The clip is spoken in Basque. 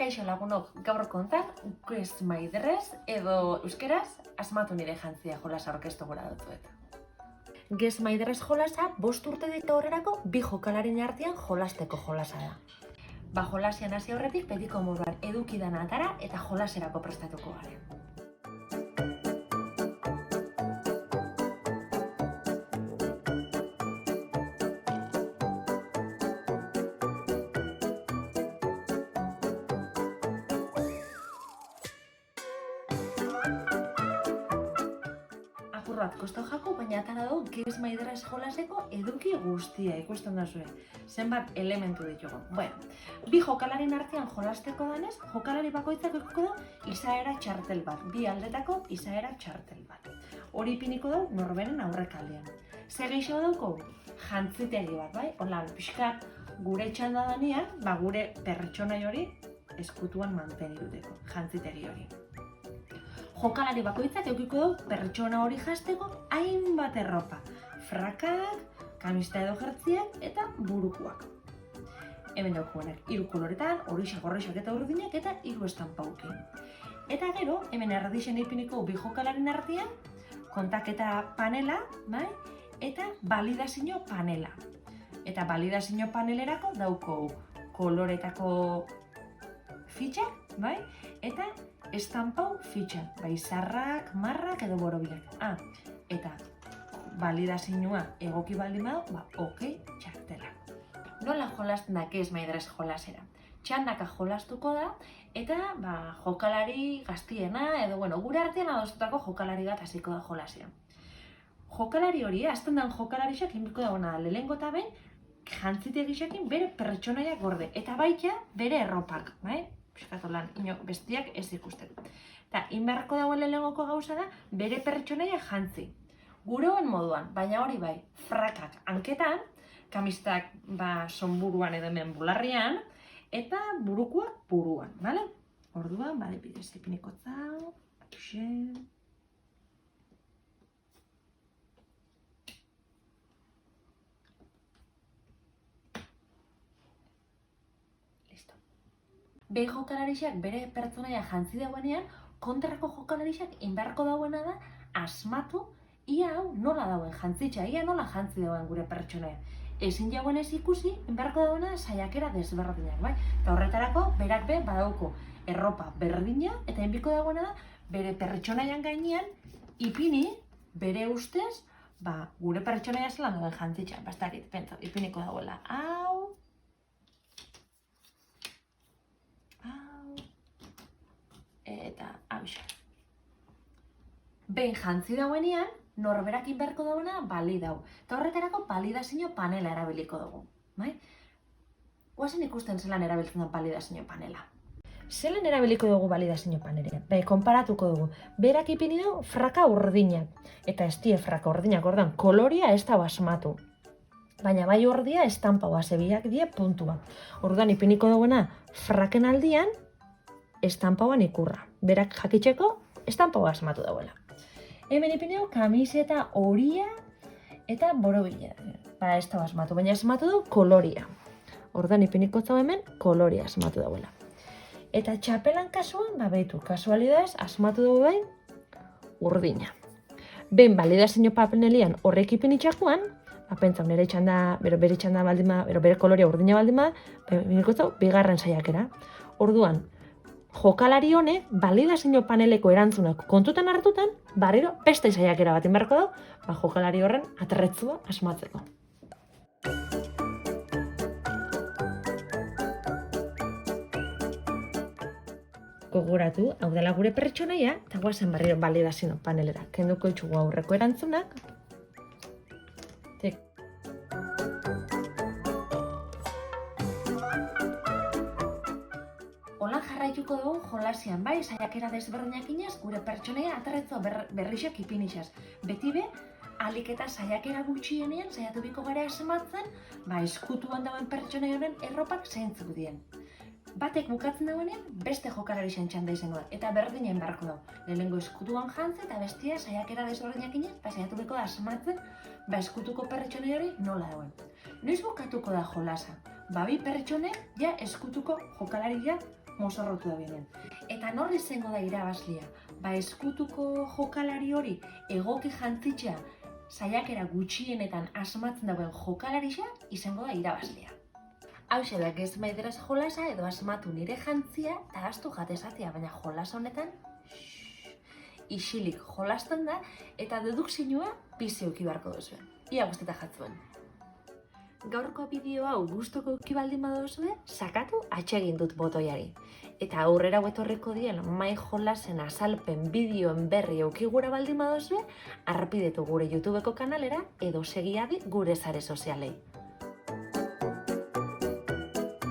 Kaixo lagunok, gaur kontan, Guess My Dress edo euskeraz, asmatu nire jantzia jolasa orkestu gora dutuet. Guess My Dress jolasa, 5 urtetik aurrerako 2 jokalarien artean jolasteko jolasa da. Jolasian hasi aurretik pediko moduan edukidan atara eta jolaserako prestatuko garen. Apur bat kostau jako, baina atara dugu Guess My Dress jolaseko eduki guztia ikusten da zuen. Zenbat elementu ditugu. Bueno, 2 jokalarien artean jolasteko danez, jokalari bakoitzak ikuko du izaera txartel bat. 2 aldetako izaera txartel bat. Hori ipiniko dugu norberen aurrekaldean. Zer gehiago dauko? Jantzitegi bat, bai? Hola, pixkat gure txanda danean, gure pertsonai hori eskutuan manteniduteko. Jantzitegi hori. Jokalari bakoitzak eukiko du pertsona hori jasteko hainbat erropa. Frakak, kamista edo jertziak eta burukuak. Hemen daukuenak 3 koloretan, horisak, gorrixak eta urdinak eta 3 estanpaukin. Eta gero, hemen erradixen ipiniko 2 jokalarien artean, kontaketa panela, bai? Eta balidazio panela. Eta balidazio panelerako dauko koloretako fitxak, bai? Eta estampau fitxa, bai zarrak, marrak edo borobilak. Eta balidazioa egoki baldin badu, okei txartela. Nola jolasten da Guess My Dress jolasera? Txandaka jolastuko da, eta jokalari gaztiena, edo gure artean adostutako jokalari bat hasiko da jolasean. Jokalari hori, azten den jokalarixak inbiko dagoena da, lehengo eta behin, jantzitegisakin bere pertsonaiak gorde, eta baita bere erropak, bai? Piskatolan, bestiak ez ikusten. Eta, inberrako dagoen lehenengoko gauza da, bere pertsonaia jantzi. Gureoen moduan, baina hori bai, frakak hanketan, kamistak sonburuan edo hemen bularrian, eta burukuak buruan, bale? Orduan, bidez ipiniko zau, behin jokalarixak bere pertsonaia jantzi dauenean, kontrako jokalarixak inbeharko dauena da asmatu ia hau nola dauen jantzitxa, ia nola jantzi dauen gure pertsonaia. Ezin jauenez ikusi, inbeharko dauena saiakera desberdinak, bai? Eta horretarako, berak badauko erropa berdina, eta inbiko dauena da bere pertsonaian gainean ipini bere ustez, gure pertsonaia zelan dauen jantzitxa. Bastakit, ipiniko dauela. Hau, eta hauxa. Behin jantzi dauenean, norberak inberko dauena balidau. Eta horretarako balidazio panela erabiliko dugu. Guazen ikusten zelan erabiltzen da balidazio panela. Zelan erabiliko dugu balidazio panela? Konparatuko dugu. Berak ipini du fraka urdinak. Eta ez die fraka urdinak, ordan koloria ez da asmatu. Baina bai urdia estampaua, zebiak die puntua. Orduan ipiniko duguena fraken aldian, estampauan ikurra. Berak jakitzeko, estampaua asmatu dauela. Hemen ipineo kamiseta horia eta borobila. Ez da asmatu, baina asmatu du koloria. Ordan ipiniko zau hemen, koloria asmatu dauela. Eta txapelan kasuan, behitu, kasualidades asmatu dugu behin urdina. Behin balidazio panelian horrek ipinitxakuan, pentsau nire txanda, bere txanda baldin ba, bere koloria urdina baldin ba, ipiniko zau, 2. saiakera. Orduan, jokalari honek, balidazio paneleko erantzunak kontutan hartutan, barriro beste saiakera bat inberko du, jokalari horren aterretzua asmatzeko. Gogoratu, hau dela gure pertsonaia, eta guazen barriro balidazio panelera. Kenduko itxugu aurreko erantzunak. Holan jarraituko dugu jolasian, bai, saiakera desberdinak inaz, gure pertsonaia aterretzua berrixak ipinixaz. Beti be, alik eta saiakera gutxienean, saiatu biko gara asmatzen, eskutuan dauen pertsonaioaren erropak zeintzuk dien. Batek bukatzen dagoenean, beste jokalari txanda izango da, eta berdinen beharko dago. Lehenengo eskutuan jantzi eta bestia saiakera desberdinak inaz, saiatu biko da asmatzen, eskutuko pertsonai hori nola dagoen. Noiz bukatuko da jolasa? 2 pertsonek ja eskutuko jokalaria mozorrotu da binen. Eta norri izango da irabazlia? Ba eskutuko jokalari hori egoki jantzitzea saiakera gutxienetan asmatzen dagoen jokalarixa izango da irabazlia. Hauxe da, gez maideraz jolasa edo asmatu nire jantzia eta astu jatezatia, baina jolas honetan isilik jolasten da eta dedukzinua bizi uki beharko duzuen. Ia guzteta jatzuen. Gaurko bideo hau gustuko uki baldin baduzue, sakatu atsegin dut botoiari. Eta aurrera etorriko dien mai jolasen azalpen bideoen berri eukigura baldin baduzue, arpidetu gure YouTubeko kanalera edo segiadi gure sare sozialei.